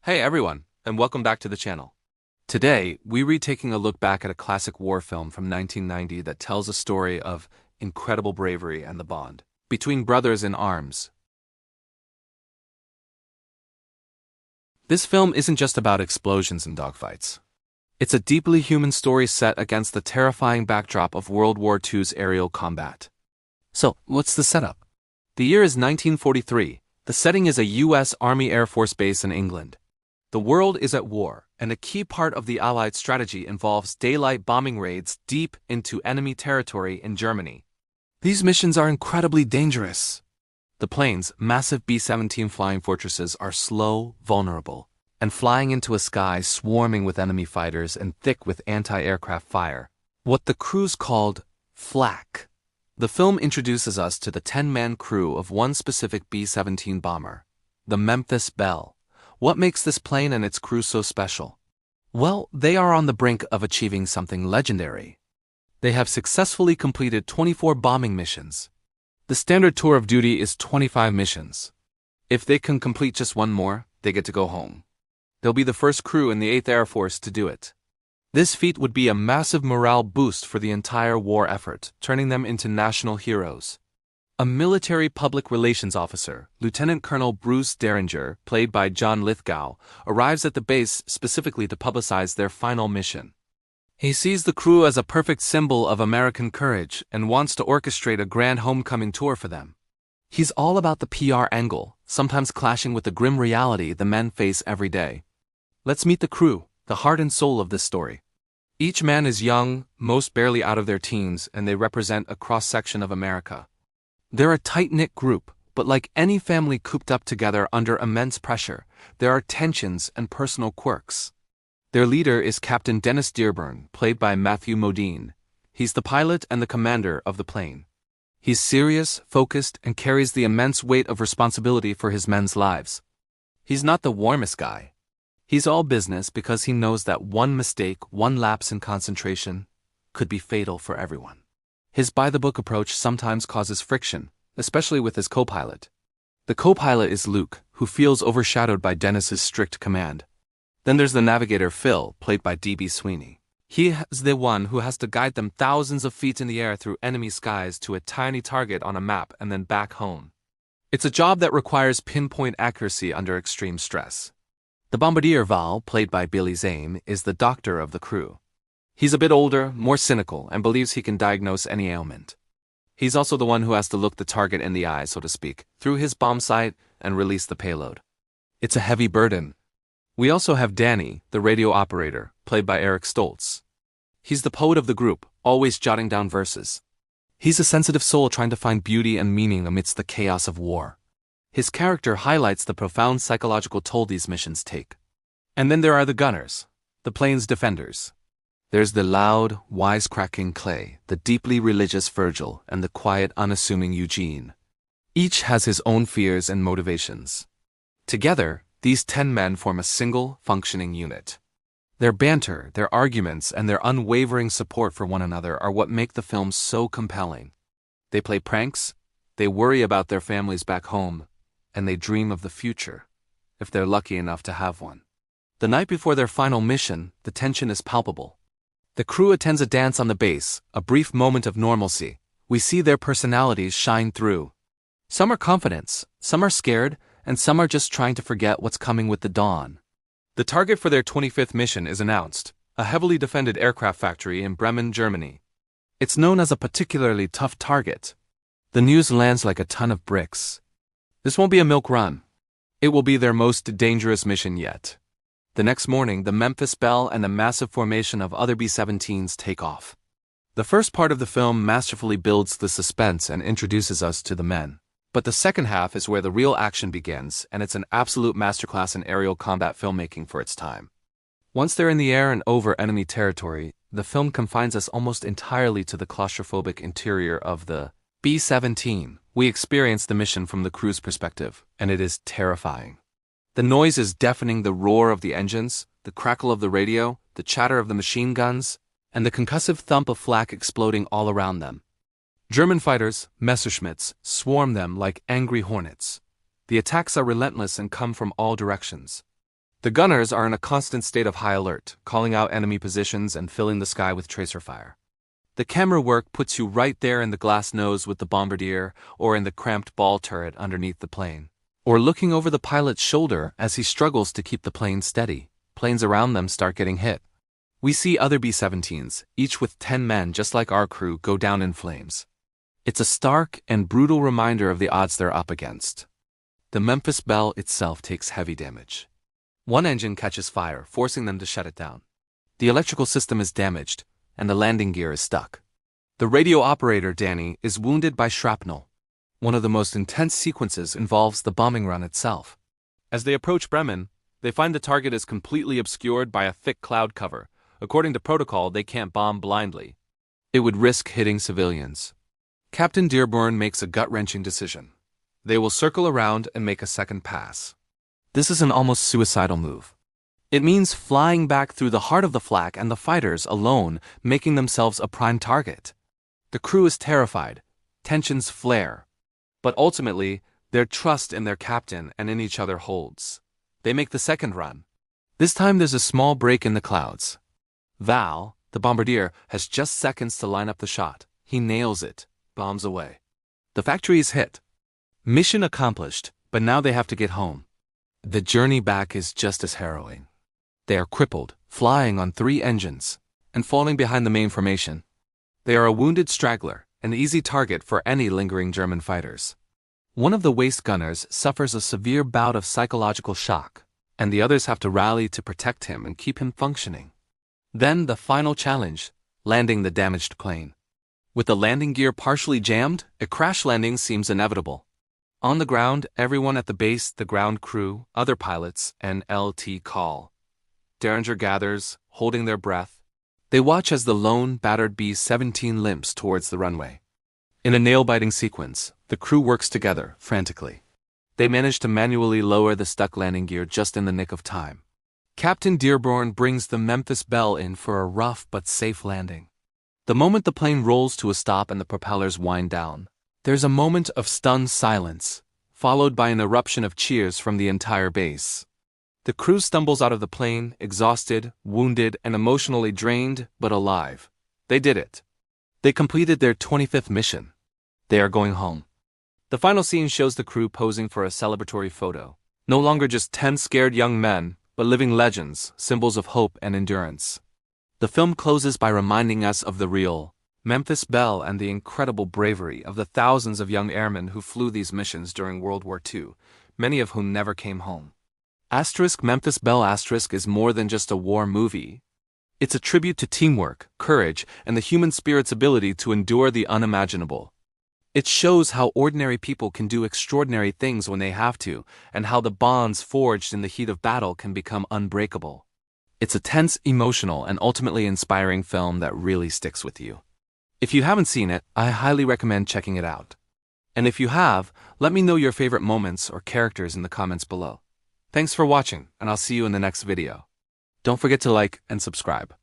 Hey everyone, and welcome back to the channel. Today, we're taking a look back at a classic war film from 1990 that tells a story of incredible bravery and the bond between brothers in arms. This film isn't just about explosions and dogfights. It's a deeply human story set against the terrifying backdrop of World War II's aerial combat. So, what's the setup? The year is 1943. The setting is a U.S. Army Air Force base in England. The world is at war, and a key part of the Allied strategy involves daylight bombing raids deep into enemy territory in Germany. These missions are incredibly dangerous. The planes, massive B-17 flying fortresses, are slow, vulnerable, and flying into a sky swarming with enemy fighters and thick with anti-aircraft fire. What the crews called flak. The film introduces us to the 10-man crew of one specific B-17 bomber, the Memphis Belle. What makes this plane and its crew so special? Well, they are on the brink of achieving something legendary. They have successfully completed 24 bombing missions. The standard tour of duty is 25 missions. If they can complete just one more, they get to go home. They'll be the first crew in the 8th Air Force to do it. This feat would be a massive morale boost for the entire war effort, turning them into national heroes. A military public relations officer, Lieutenant Colonel Bruce Derringer, played by John Lithgow, arrives at the base specifically to publicize their final mission. He sees the crew as a perfect symbol of American courage and wants to orchestrate a grand homecoming tour for them. He's all about the PR angle, sometimes clashing with the grim reality the men face every day. Let's meet the crew, the heart and soul of this story. Each man is young, most barely out of their teens, and they represent a cross-section of America. They're a tight-knit group, but like any family cooped up together under immense pressure, there are tensions and personal quirks. Their leader is Captain Dennis Dearborn, played by Matthew Modine. He's the pilot and the commander of the plane. He's serious, focused, and carries the immense weight of responsibility for his men's lives. He's not the warmest guy. He's all business because he knows that one mistake, one lapse in concentration, could be fatal for everyone. His by-the-book approach sometimes causes friction, especially with his co-pilot. The co-pilot is Luke, who feels overshadowed by Dennis's strict command. Then there's the navigator Phil, played by D.B. Sweeney. He is the one who has to guide them thousands of feet in the air through enemy skies to a tiny target on a map and then back home. It's a job that requires pinpoint accuracy under extreme stress. The bombardier Val, played by Billy Zane, is the doctor of the crew. He's a bit older, more cynical, and believes he can diagnose any ailment. He's also the one who has to look the target in the eye, so to speak, through his bomb sight and release the payload. It's a heavy burden. We also have Danny, the radio operator, played by Eric Stoltz. He's the poet of the group, always jotting down verses. He's a sensitive soul trying to find beauty and meaning amidst the chaos of war. His character highlights the profound psychological toll these missions take. And then there are the gunners, the plane's defenders. There's the loud, wisecracking Clay, the deeply religious Virgil, and the quiet, unassuming Eugene. Each has his own fears and motivations. Together, these 10 men form a single, functioning unit. Their banter, their arguments, and their unwavering support for one another are what make the film so compelling. They play pranks, they worry about their families back home, and they dream of the future, if they're lucky enough to have one. The night before their final mission, the tension is palpable. The crew attends a dance on the base, a brief moment of normalcy. We see their personalities shine through. Some are confident, some are scared, and some are just trying to forget what's coming with the dawn. The target for their 25th mission is announced, a heavily defended aircraft factory in Bremen, Germany. It's known as a particularly tough target. The news lands like a ton of bricks. This won't be a milk run. It will be their most dangerous mission yet. The next morning, the Memphis Belle and a massive formation of other B-17s take off. The first part of the film masterfully builds the suspense and introduces us to the men. But the second half is where the real action begins, and it's an absolute masterclass in aerial combat filmmaking for its time. Once they're in the air and over enemy territory, the film confines us almost entirely to the claustrophobic interior of the B-17. We experience the mission from the crew's perspective, and it is terrifying. The noise is deafening: the roar of the engines, the crackle of the radio, the chatter of the machine guns, and the concussive thump of flak exploding all around them. German fighters, Messerschmitts, swarm them like angry hornets. The attacks are relentless and come from all directions. The gunners are in a constant state of high alert, calling out enemy positions and filling the sky with tracer fire. The camera work puts you right there in the glass nose with the bombardier, or in the cramped ball turret underneath the plane, or looking over the pilot's shoulder as he struggles to keep the plane steady. Planes around them start getting hit. We see other B-17s, each with 10 men just like our crew, go down in flames. It's a stark and brutal reminder of the odds they're up against. The Memphis Belle itself takes heavy damage. One engine catches fire, forcing them to shut it down. The electrical system is damaged, and the landing gear is stuck. The radio operator, Danny, is wounded by shrapnel. One of the most intense sequences involves the bombing run itself. As they approach Bremen, they find the target is completely obscured by a thick cloud cover. According to protocol, they can't bomb blindly. It would risk hitting civilians. Captain Dearborn makes a gut-wrenching decision. They will circle around and make a second pass. This is an almost suicidal move. It means flying back through the heart of the flak and the fighters alone, making themselves a prime target. The crew is terrified. Tensions flare. But ultimately, their trust in their captain and in each other holds. They make the second run. This time there's a small break in the clouds. Val, the bombardier, has just seconds to line up the shot. He nails it, bombs away. The factory is hit. Mission accomplished, but now they have to get home. The journey back is just as harrowing. They are crippled, flying on 3 engines, and falling behind the main formation. They are a wounded straggler, an easy target for any lingering German fighters. One of the waist gunners suffers a severe bout of psychological shock, and the others have to rally to protect him and keep him functioning. Then the final challenge, landing the damaged plane. With the landing gear partially jammed, a crash landing seems inevitable. On the ground, everyone at the base, the ground crew, other pilots, and LT call. Derringer gathers, holding their breath. They watch as the lone, battered B-17 limps towards the runway. In a nail-biting sequence, the crew works together, frantically. They manage to manually lower the stuck landing gear just in the nick of time. Captain Dearborn brings the Memphis Belle in for a rough but safe landing. The moment the plane rolls to a stop and the propellers wind down, there's a moment of stunned silence, followed by an eruption of cheers from the entire base. The crew stumbles out of the plane, exhausted, wounded, and emotionally drained, but alive. They did it. They completed their 25th mission. They are going home. The final scene shows the crew posing for a celebratory photo. No longer just 10 scared young men, but living legends, symbols of hope and endurance. The film closes by reminding us of the real Memphis Belle and the incredible bravery of the thousands of young airmen who flew these missions during World War II, many of whom never came home. Memphis Belle is more than just a war movie. It's a tribute to teamwork, courage, and the human spirit's ability to endure the unimaginable. It shows how ordinary people can do extraordinary things when they have to, and how the bonds forged in the heat of battle can become unbreakable. It's a tense, emotional, and ultimately inspiring film that really sticks with you. If you haven't seen it, I highly recommend checking it out. And if you have, let me know your favorite moments or characters in the comments below. Thanks for watching, and I'll see you in the next video. Don't forget to like and subscribe.